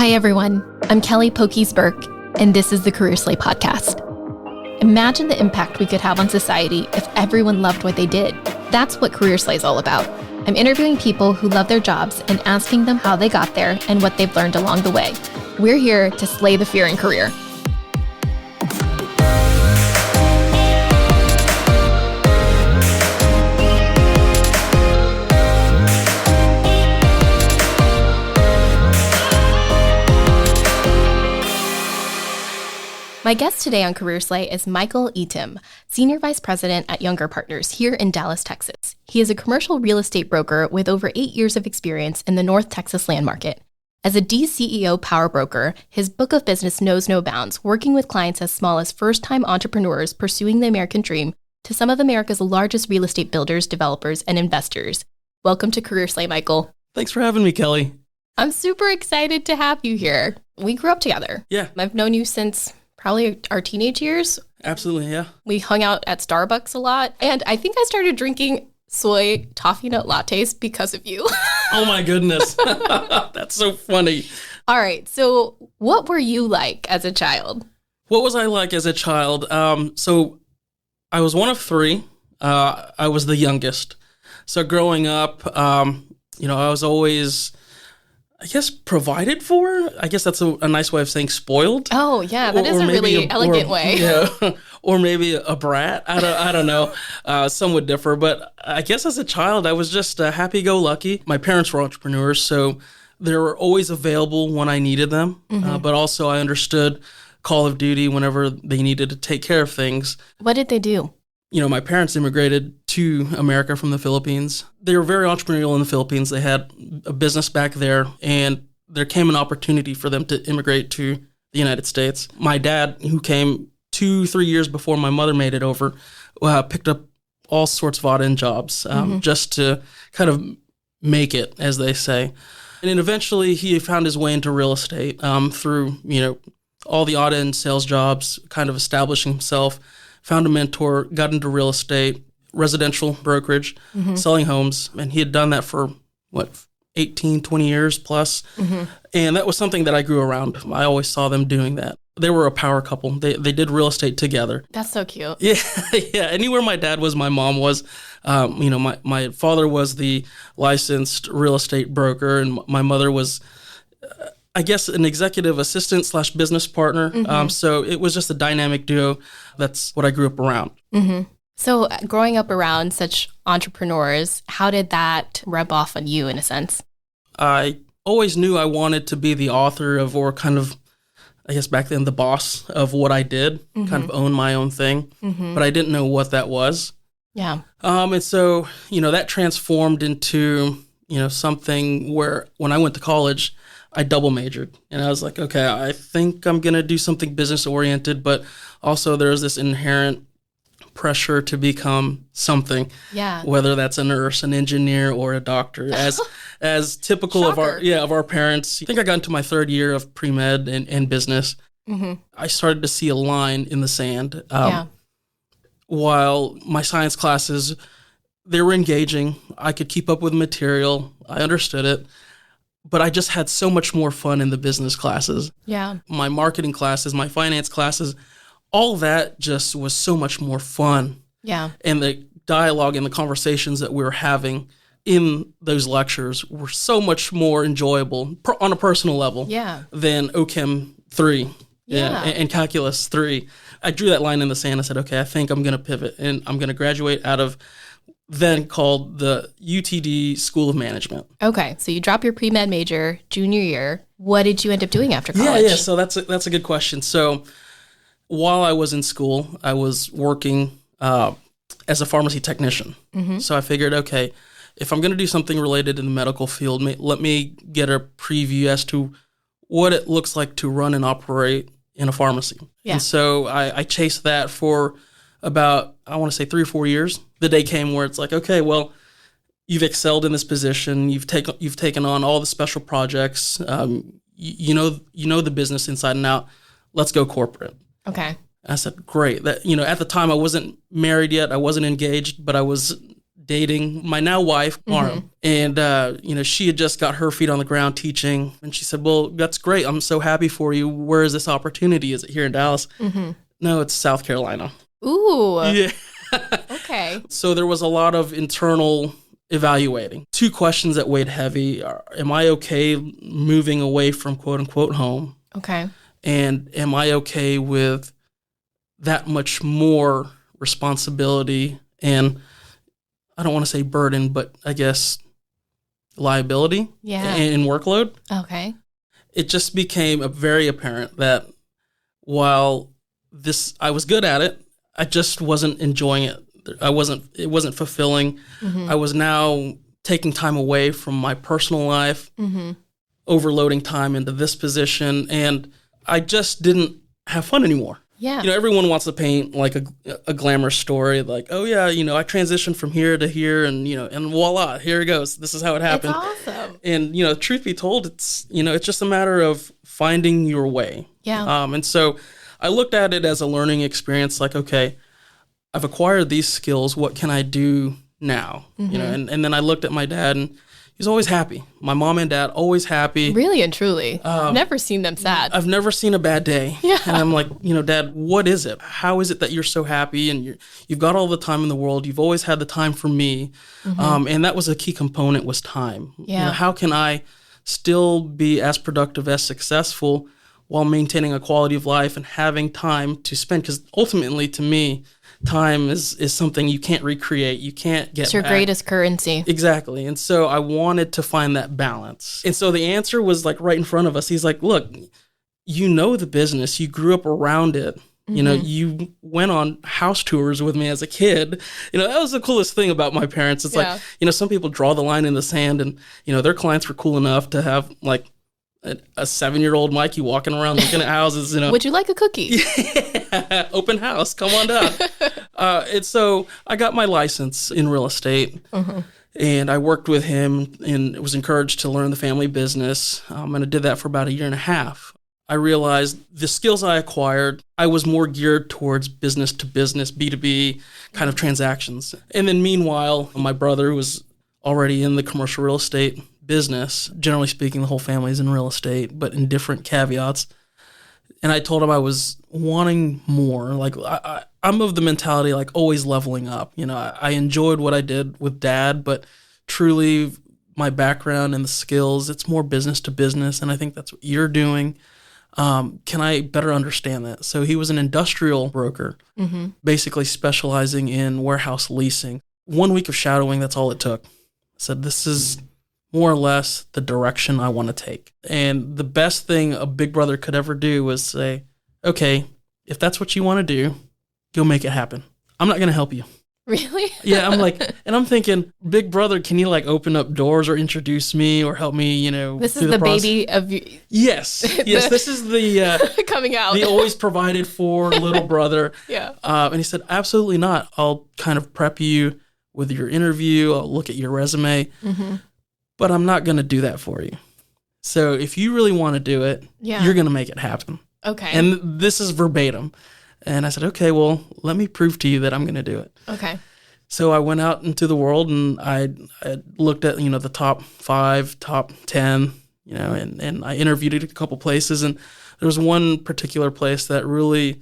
Hi, everyone. I'm Kelly Pokies Burke, and this is the Career Slay podcast. Imagine the impact we could have on society if everyone loved what they did. That's what Career Slay is all about. I'm interviewing people who love their jobs and asking them how they got there and what they've learned along the way. We're here to slay the fear in career. My guest today on Career Slay is Michael Ytem, Senior Vice President at Younger Partners here in Dallas, Texas. He is a commercial real estate broker with over 8 years of experience in the North Texas land market. As a DCEO power broker, his book of business knows no bounds, working with clients as small as first-time entrepreneurs pursuing the American dream to some of America's largest real estate builders, developers, and investors. Welcome to Career Slay, Michael. Thanks for having me, Kelly. I'm super excited to have you here. We grew up together. Yeah. I've known you since probably our teenage years. Absolutely, yeah. We hung out at Starbucks a lot. And I think I started drinking soy toffee nut lattes because of you. Oh my goodness. That's so funny. All right. So what were you like as a child? What was I like as a child? So I was one of three. I was the youngest. So growing up, I was always, I guess, provided for. I guess that's a nice way of saying spoiled. Oh, yeah. That is a really elegant way. Yeah. Or maybe a brat. I don't know. Some would differ. But I guess as a child, I was just happy-go-lucky. My parents were entrepreneurs, so they were always available when I needed them. Mm-hmm. But also I understood call of duty whenever they needed to take care of things. What did they do? My parents immigrated to America from the Philippines. They were very entrepreneurial in the Philippines. They had a business back there, and there came an opportunity for them to immigrate to the United States. My dad, who came 2-3 years before my mother made it over, picked up all sorts of odd-end jobs just to kind of make it, as they say. And then eventually he found his way into real estate through, all the odd-end sales jobs, kind of establishing himself. Found a mentor, got into real estate, residential brokerage, selling homes. And he had done that for, 18, 20 years plus. Mm-hmm. And that was something that I grew around. I always saw them doing that. They were a power couple. They did real estate together. That's so cute. Yeah, yeah. Anywhere my dad was, my mom was. My father was the licensed real estate broker, and my mother was, I guess, an executive assistant / business partner. Mm-hmm. So it was just a dynamic duo. That's what I grew up around. Mm-hmm. So growing up around such entrepreneurs, how did that rub off on you in a sense? I always knew I wanted to be the author of, or kind of, I guess back then, the boss of what I did, kind of own my own thing. Mm-hmm. But I didn't know what that was. Yeah. And so, that transformed into, something where when I went to college, I double majored, and I was like, okay, I think I'm going to do something business oriented, but also there's this inherent pressure to become something, whether that's a nurse, an engineer, or a doctor, as typical of our parents. I think I got into my third year of pre-med and business. Mm-hmm. I started to see a line in the sand. While my science classes, they were engaging. I could keep up with material. I understood it. But I just had so much more fun in the business classes. Yeah. My marketing classes, my finance classes, all that just was so much more fun. Yeah. And the dialogue and the conversations that we were having in those lectures were so much more enjoyable on a personal level than OChem 3 and Calculus 3. I drew that line in the sand and said, okay, I think I'm going to pivot, and I'm going to graduate out of then called the UTD School of Management. Okay, so you drop your pre-med major junior year. What did you end up doing after college? Yeah. So that's a good question. So while I was in school, I was working as a pharmacy technician. Mm-hmm. So I figured, okay, if I'm going to do something related in the medical field, let me get a preview as to what it looks like to run and operate in a pharmacy. Yeah. And so I chased that for about, I want to say 3 or 4 years. The day came where it's like, okay, well, you've excelled in this position. You've taken on all the special projects. You know the business inside and out. Let's go corporate. Okay. I said, great. That at the time I wasn't married yet. I wasn't engaged, but I was dating my now wife, Mara. And, she had just got her feet on the ground teaching. And she said, well, that's great. I'm so happy for you. Where is this opportunity? Is it here in Dallas? No, it's South Carolina. Ooh. Yeah. Okay. So there was a lot of internal evaluating. 2 questions that weighed heavy are, am I okay moving away from quote unquote home? Okay. And am I okay with that much more responsibility and, I don't want to say burden, but I guess liability and workload? Okay. It just became very apparent that while I was good at it, I just wasn't enjoying it. It wasn't fulfilling. I was now taking time away from my personal life, overloading time into this position, and I just didn't have fun anymore. Yeah. Everyone wants to paint like a glamorous story, like, oh yeah, I transitioned from here to here, and and voila, here it goes. This is how it happened. It's awesome. And truth be told, it's it's just a matter of finding your way. Yeah. And so I looked at it as a learning experience. Like, okay, I've acquired these skills. What can I do now? And then I looked at my dad, and he's always happy. My mom and dad always happy. Really and truly. Never seen them sad. I've never seen a bad day. Yeah. And I'm like, Dad, what is it? How is it that you're so happy and you've got all the time in the world? You've always had the time for me. And that was a key component, was time. Yeah. How can I still be as productive, as successful while maintaining a quality of life and having time to spend? Because ultimately, to me, time is something you can't recreate. You can't get It's your back. greatest currency. Exactly. And so I wanted to find that balance. And so the answer was like right in front of us. He's like, look, the business. You grew up around it. You went on house tours with me as a kid. That was the coolest thing about my parents. It's like, some people draw the line in the sand, and, their clients were cool enough to have like a 7-year-old Mikey walking around looking at houses. Would you like a cookie? Yeah. Open house. Come on down. And so I got my license in real estate. And I worked with him and was encouraged to learn the family business. And I did that for about 1.5 years. I realized the skills I acquired, I was more geared towards business to business, B2B kind of transactions. And then meanwhile, my brother, who was already in the commercial real estate business, generally speaking, the whole family's in real estate, but in different caveats. And I told him I was wanting more. Like, I'm of the mentality, like, always leveling up. I enjoyed what I did with Dad, but truly my background and the skills, it's more business to business. And I think that's what you're doing. Can I better understand that? So he was an industrial broker, basically specializing in warehouse leasing. 1 week of shadowing, that's all it took. I said, this is more or less the direction I want to take. And the best thing a big brother could ever do was say, okay, if that's what you want to do, go make it happen. I'm not going to help you. Really? Yeah, I'm like, and I'm thinking, big brother, can you like open up doors or introduce me or help me, This is the baby of you. Yes, this is the coming out. the always provided for little brother. Yeah. And he said, absolutely not. I'll kind of prep you with your interview. I'll look at your resume, but I'm not going to do that for you. So if you really want to do it, you're going to make it happen. Okay. And this is verbatim. And I said, okay, well, let me prove to you that I'm going to do it. Okay. So I went out into the world and I looked at, the top 5, top 10, and I interviewed at a couple places. And there was one particular place that really,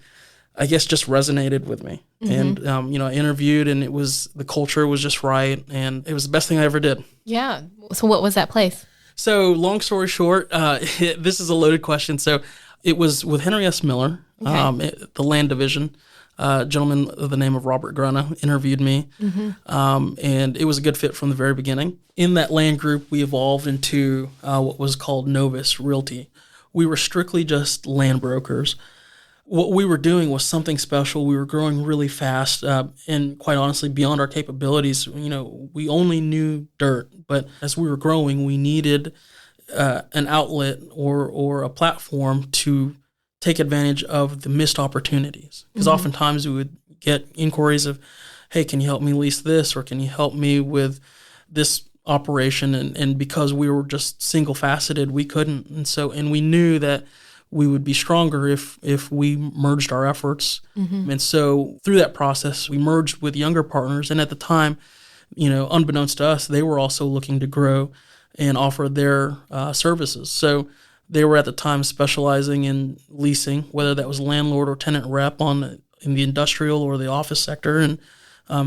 I guess, just resonated with me. And, I interviewed and the culture was just right. And it was the best thing I ever did. Yeah. So what was that place? So long story short, this is a loaded question. So it was with Henry S. Miller, the land division. A gentleman of the name of Robert Grana interviewed me, and it was a good fit from the very beginning. In that land group, we evolved into what was called Novus Realty. We were strictly just land brokers. What we were doing was something special. We were growing really fast, and quite honestly, beyond our capabilities. We only knew dirt, but as we were growing, we needed an outlet or a platform to take advantage of the missed opportunities. Because oftentimes we would get inquiries of, hey, can you help me lease this? Or can you help me with this operation? And because we were just single faceted, we couldn't. And we knew that we would be stronger if we merged our efforts. And so through that process, we merged with younger partners. And at the time, unbeknownst to us, they were also looking to grow and offer their services. So they were at the time specializing in leasing, whether that was landlord or tenant rep in the industrial or the office sector. And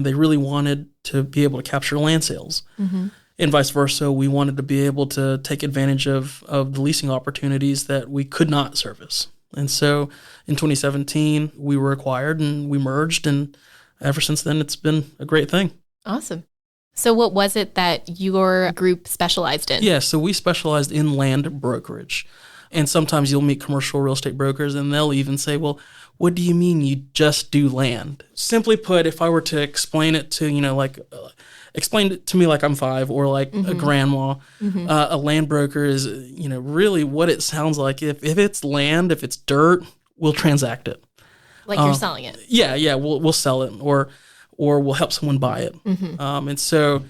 they really wanted to be able to capture land sales. Mm-hmm. And vice versa, we wanted to be able to take advantage of the leasing opportunities that we could not service. And so in 2017, we were acquired and we merged. And ever since then, it's been a great thing. Awesome. So what was it that your group specialized in? Yeah, so we specialized in land brokerage. And sometimes you'll meet commercial real estate brokers and they'll even say, well, what do you mean you just do land? Simply put, if I were to explain it to, explain it to me like I'm 5 or like a grandma, a land broker is, really what it sounds like. If it's land, if it's dirt, we'll transact it. Like you're selling it. Yeah, we'll sell it or we'll help someone buy it. And so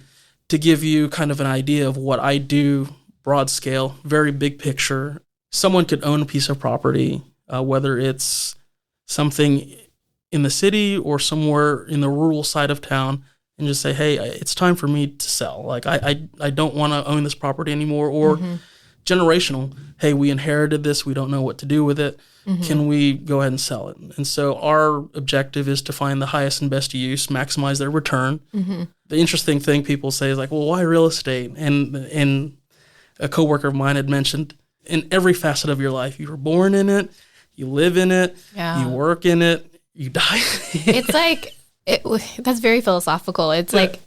to give you kind of an idea of what I do, broad scale, very big picture, someone could own a piece of property, whether it's something in the city or somewhere in the rural side of town, and just say, hey, it's time for me to sell. Like, I don't want to own this property anymore. Or generational, hey, we inherited this. We don't know what to do with it. Can we go ahead and sell it? And so our objective is to find the highest and best use, maximize their return. The interesting thing people say is like, well, why real estate? And a coworker of mine had mentioned, in every facet of your life, you were born in it, you live in it, you work in it, you die. It's like, that's very philosophical. It's like,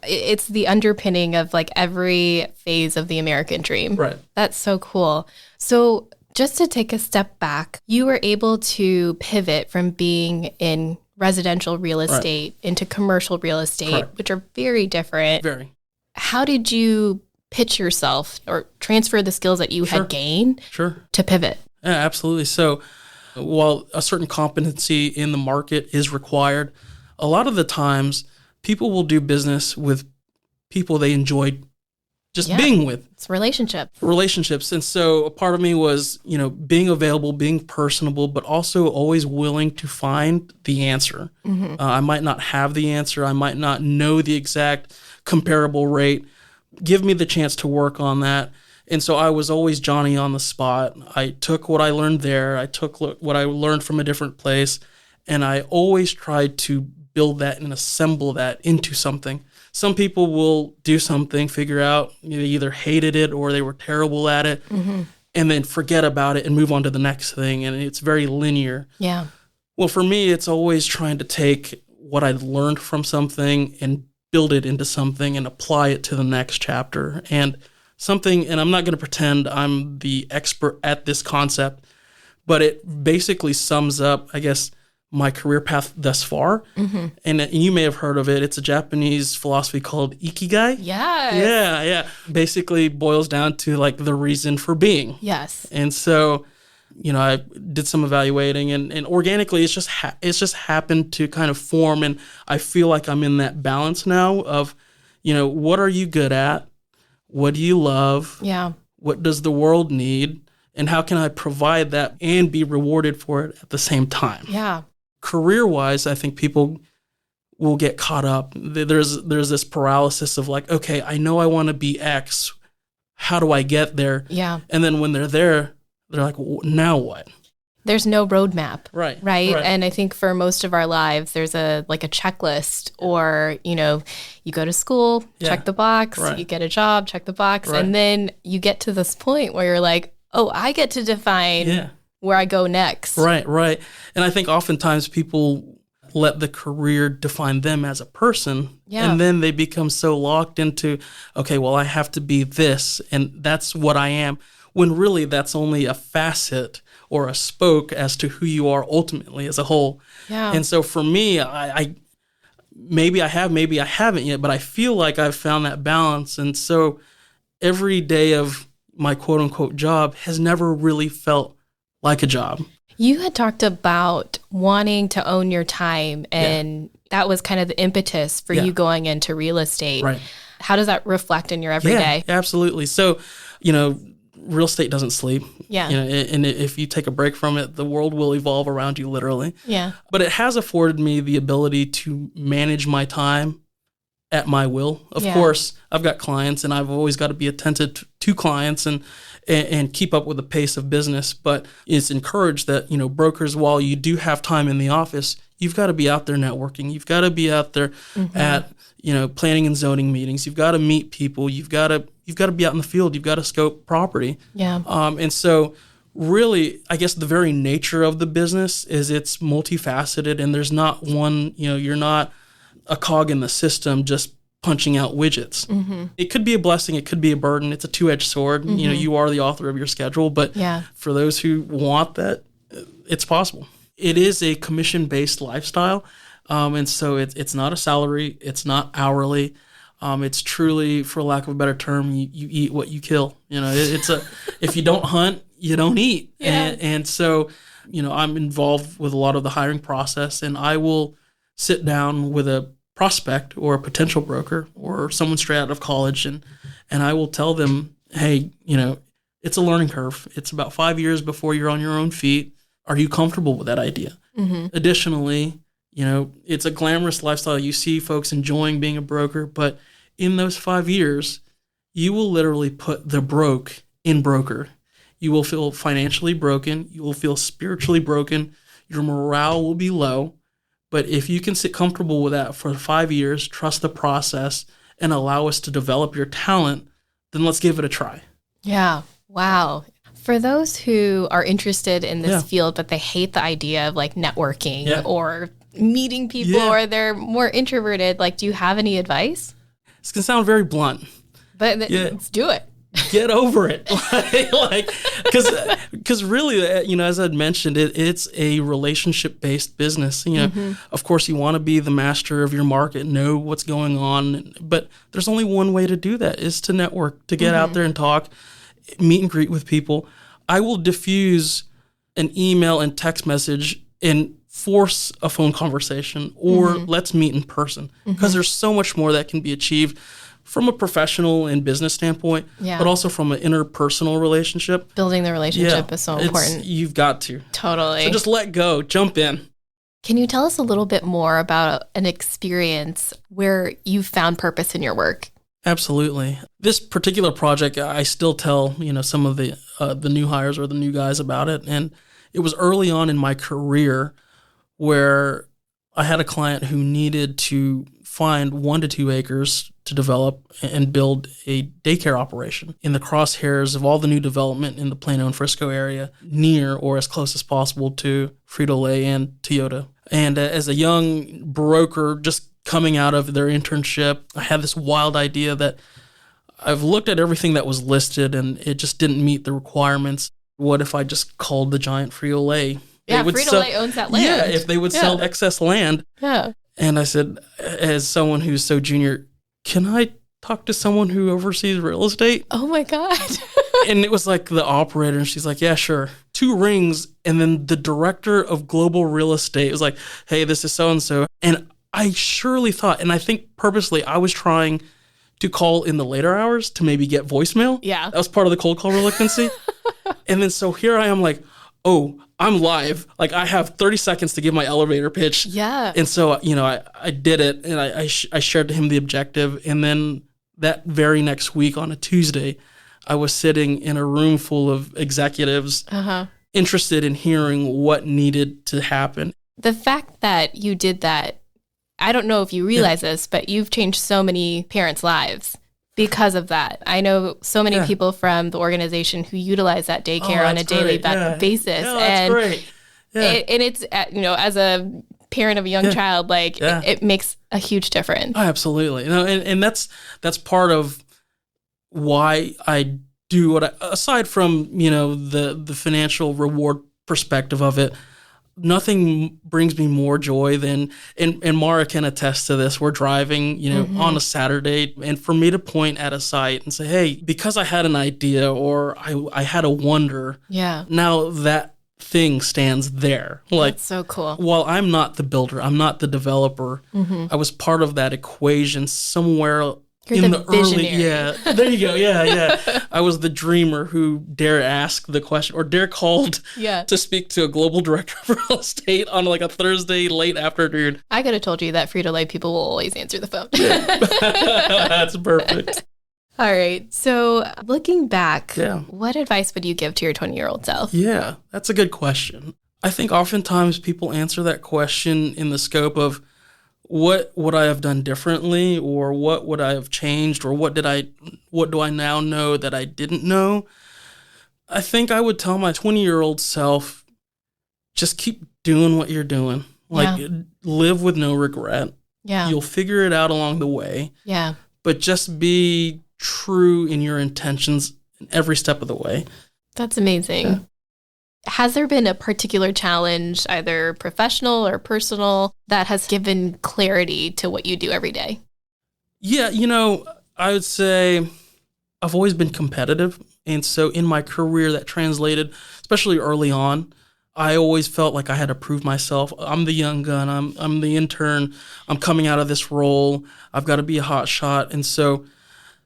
it's the underpinning of like every phase of the American dream. Right. That's so cool. So just to take a step back, you were able to pivot from being in residential real estate into commercial real estate, which are very different. Very. How did you pitch yourself or transfer the skills that you had gained to pivot? Yeah, absolutely. So while a certain competency in the market is required, a lot of the times people will do business with people they enjoy just being with. It's relationships. And so a part of me was, being available, being personable, but also always willing to find the answer. I might not have the answer. I might not know the exact comparable rate. Give me the chance to work on that. And so I was always Johnny on the spot. I took what I learned there. I took what I learned from a different place. And I always tried to build that and assemble that into something. Some people will do something, figure out they either hated it or they were terrible at it, and then forget about it and move on to the next thing. And it's very linear. Yeah. Well, for me, it's always trying to take what I learned from something and build it into something and apply it to the next chapter. And I'm not going to pretend I'm the expert at this concept, but it basically sums up, I guess, my career path thus far. And you may have heard of it. It's a Japanese philosophy called ikigai. Yeah. Basically boils down to like the reason for being. Yes. And so, I did some evaluating and organically it's just happened to kind of form. And I feel like I'm in that balance now of, what are you good at? What do you love? Yeah. What does the world need? And how can I provide that and be rewarded for it at the same time? Yeah. Career-wise, I think people will get caught up. There's this paralysis of like, okay, I know I want to be X. How do I get there? Yeah. And then when they're there, they're like, well, now what? There's no roadmap. Right. And I think for most of our lives, there's a checklist or, you go to school, check the box, you get a job, check the box. And then you get to this point where you're like, oh, I get to define where I go next. Right. And I think oftentimes people let the career define them as a person. Yeah. And then they become so locked into, okay, well, I have to be this and that's what I am. When really that's only a facet or a spoke as to who you are ultimately as a whole. Yeah. And so for me, I maybe I have, maybe I haven't yet, but I feel like I've found that balance. And so every day of my quote unquote job has never really felt like a job. You had talked about wanting to own your time, and that was kind of the impetus for you going into real estate. Right. How does that reflect in your everyday? Yeah, absolutely. So, real estate doesn't sleep. Yeah. And if you take a break from it, the world will evolve around you literally. Yeah. But it has afforded me the ability to manage my time at my will. Of course, I've got clients, and I've always got to be attentive to clients and keep up with the pace of business. But it's encouraged that, brokers, while you do have time in the office, you've got to be out there networking. You've got to be out there at, planning and zoning meetings. You've got to meet people. You've got to be out in the field. You've got to scope property. Yeah. And so really, I guess the very nature of the business is it's multifaceted, and there's not one, you're not a cog in the system just punching out widgets. It could be a blessing. It could be a burden. It's a two-edged sword. You are the author of your schedule, but for those who want that, it's possible. It is a commission-based lifestyle. And so it's not a salary. It's not hourly. It's truly, for lack of a better term, you eat what you kill. If you don't hunt, you don't eat. Yeah. And so, I'm involved with a lot of the hiring process, and I will sit down with a prospect or a potential broker or someone straight out of college, and I will tell them, hey, it's a learning curve. It's about 5 years before you're on your own feet. Are you comfortable with that idea? Additionally, it's a glamorous lifestyle. You see folks enjoying being a broker, but in those 5 years, you will literally put the broke in broker. You will feel financially broken. You will feel spiritually broken. Your morale will be low. But if you can sit comfortable with that for 5 years, trust the process, and allow us to develop your talent, then let's give it a try. Yeah. Wow. For those who are interested in this field, but they hate the idea of networking or meeting people, or they're more introverted, do you have any advice? It's going to sound very blunt. But let's do it. Get over it. Because really, as I'd mentioned, it's a relationship-based business. Of course, you want to be the master of your market, know what's going on, but there's only one way to do that, is to network, to get out there and talk, meet and greet with people. I will diffuse an email and text message and force a phone conversation, or let's meet in person, because there's so much more that can be achieved from a professional and business standpoint, but also from an interpersonal relationship. Building the relationship is so important. You've got to. Totally. So just let go, jump in. Can you tell us a little bit more about an experience where you found purpose in your work? Absolutely. This particular project, I still tell, some of the new hires or the new guys about it. And it was early on in my career where I had a client who needed to find 1 to 2 acres to develop and build a daycare operation in the crosshairs of all the new development in the Plano and Frisco area, near or as close as possible to Frito-Lay and Toyota. And as a young broker just coming out of their internship, I had this wild idea that I've looked at everything that was listed and it just didn't meet the requirements. What if I just called the giant Frito-Lay? Yeah, Frito-Lay owns that land. Yeah, if they would sell excess land. Yeah. And I said, as someone who's so junior, can I talk to someone who oversees real estate? Oh my God. And it was like the operator, and she's like, yeah, sure. 2 rings, and then the director of global real estate was like, hey, this is so-and-so. And I surely thought, and I think purposely, I was trying to call in the later hours to maybe get voicemail. Yeah. That was part of the cold call reluctancy. And then so here I am like, oh, I'm live. I have 30 seconds to give my elevator pitch. Yeah. And so, I did it, and I shared to him the objective. And then that very next week on a Tuesday, I was sitting in a room full of executives interested in hearing what needed to happen. The fact that you did that, I don't know if you realize this, but you've changed so many parents' lives because of that. I know so many people from the organization who utilize that daycare on a daily basis. Yeah, that's great. Yeah. And it's, as a parent of a young child, it makes a huge difference. Oh, absolutely. And that's part of why I do what aside from, the financial reward perspective of it, nothing brings me more joy than, and Mara can attest to this, we're driving, on a Saturday, and for me to point at a site and say, hey, because I had an idea or I had a wonder, now that thing stands there. That's so cool. While I'm not the builder, I'm not the developer, I was part of that equation somewhere You're the visionary. Yeah, there you go. Yeah. I was the dreamer who dare ask the question or dare called to speak to a global director of real estate on like a Thursday late afternoon. I could have told you that Frito-Lay people will always answer the phone. That's perfect. All right. So looking back, what advice would you give to your 20-year-old self? Yeah, that's a good question. I think oftentimes people answer that question in the scope of what would I have done differently, or what would I have changed, or what do I now know that I didn't know? I think I would tell my 20-year-old self, just keep doing what you're doing. Live with no regret. Yeah. You'll figure it out along the way. Yeah. But just be true in your intentions in every step of the way. That's amazing. Yeah. Has there been a particular challenge, either professional or personal, that has given clarity to what you do every day? Yeah, I would say I've always been competitive. And so in my career that translated, especially early on, I always felt like I had to prove myself. I'm the young gun. I'm the intern. I'm coming out of this role. I've got to be a hot shot. And so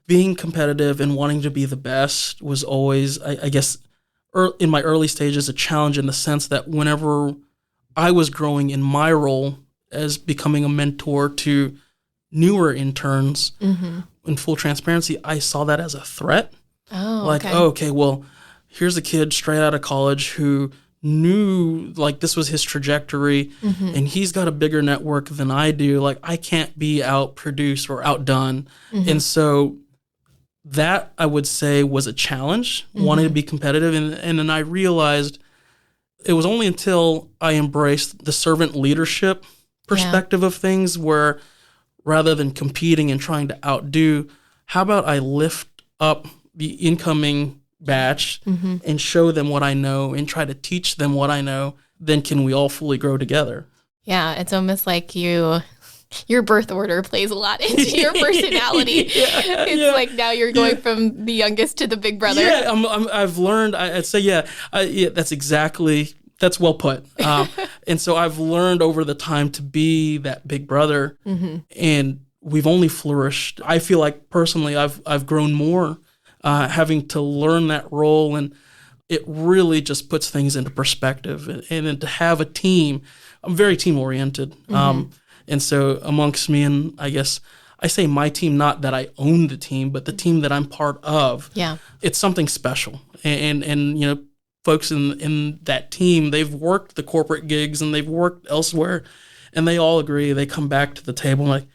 being competitive and wanting to be the best was always, I guess, in my early stages, a challenge in the sense that whenever I was growing in my role as becoming a mentor to newer interns, in full transparency, I saw that as a threat. Okay, well, here's a kid straight out of college who knew like this was his trajectory, and he's got a bigger network than I do. Like, I can't be outproduced or outdone. And so that, I would say, was a challenge, wanting to be competitive. And then I realized it was only until I embraced the servant leadership perspective of things, where rather than competing and trying to outdo, how about I lift up the incoming batch and show them what I know and try to teach them what I know, then can we all fully grow together? Yeah, it's almost like your birth order plays a lot into your personality. It's like now you're going from the youngest to the big brother. Yeah, I've learned, I'd say, that's well put. And so I've learned over the time to be that big brother, and we've only flourished. I feel like personally I've grown more having to learn that role, and it really just puts things into perspective. And then to have a team, I'm very team oriented. And so amongst me and, I guess I say my team, not that I own the team, but the team that I'm part of, it's something special. And folks in that team, they've worked the corporate gigs and they've worked elsewhere, and they all agree. They come back to the table like,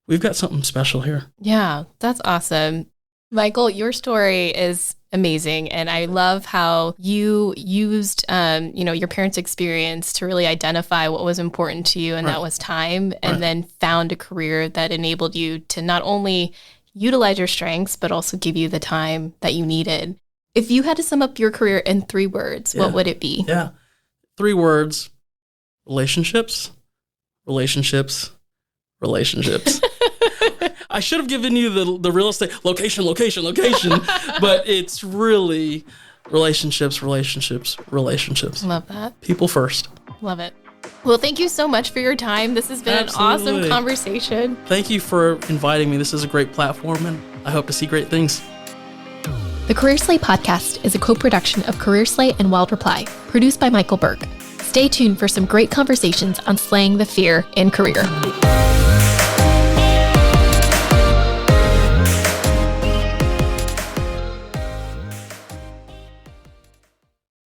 we've got something special here. Yeah, that's awesome. Michael, your story is amazing. And I love how you used, your parents' experience to really identify what was important to you. And that was time. And then found a career that enabled you to not only utilize your strengths, but also give you the time that you needed. If you had to sum up your career in 3 words, what would it be? 3 words: relationships, relationships, relationships. I should have given you the real estate location, but it's really relationships, relationships, relationships. Love that. People first. Love it. Well, thank you so much for your time. This has been an awesome conversation. Thank you for inviting me. This is a great platform, and I hope to see great things. The Career Slate podcast is a co-production of Career Slate and Wild Reply, produced by Michael Berg. Stay tuned for some great conversations on slaying the fear in career.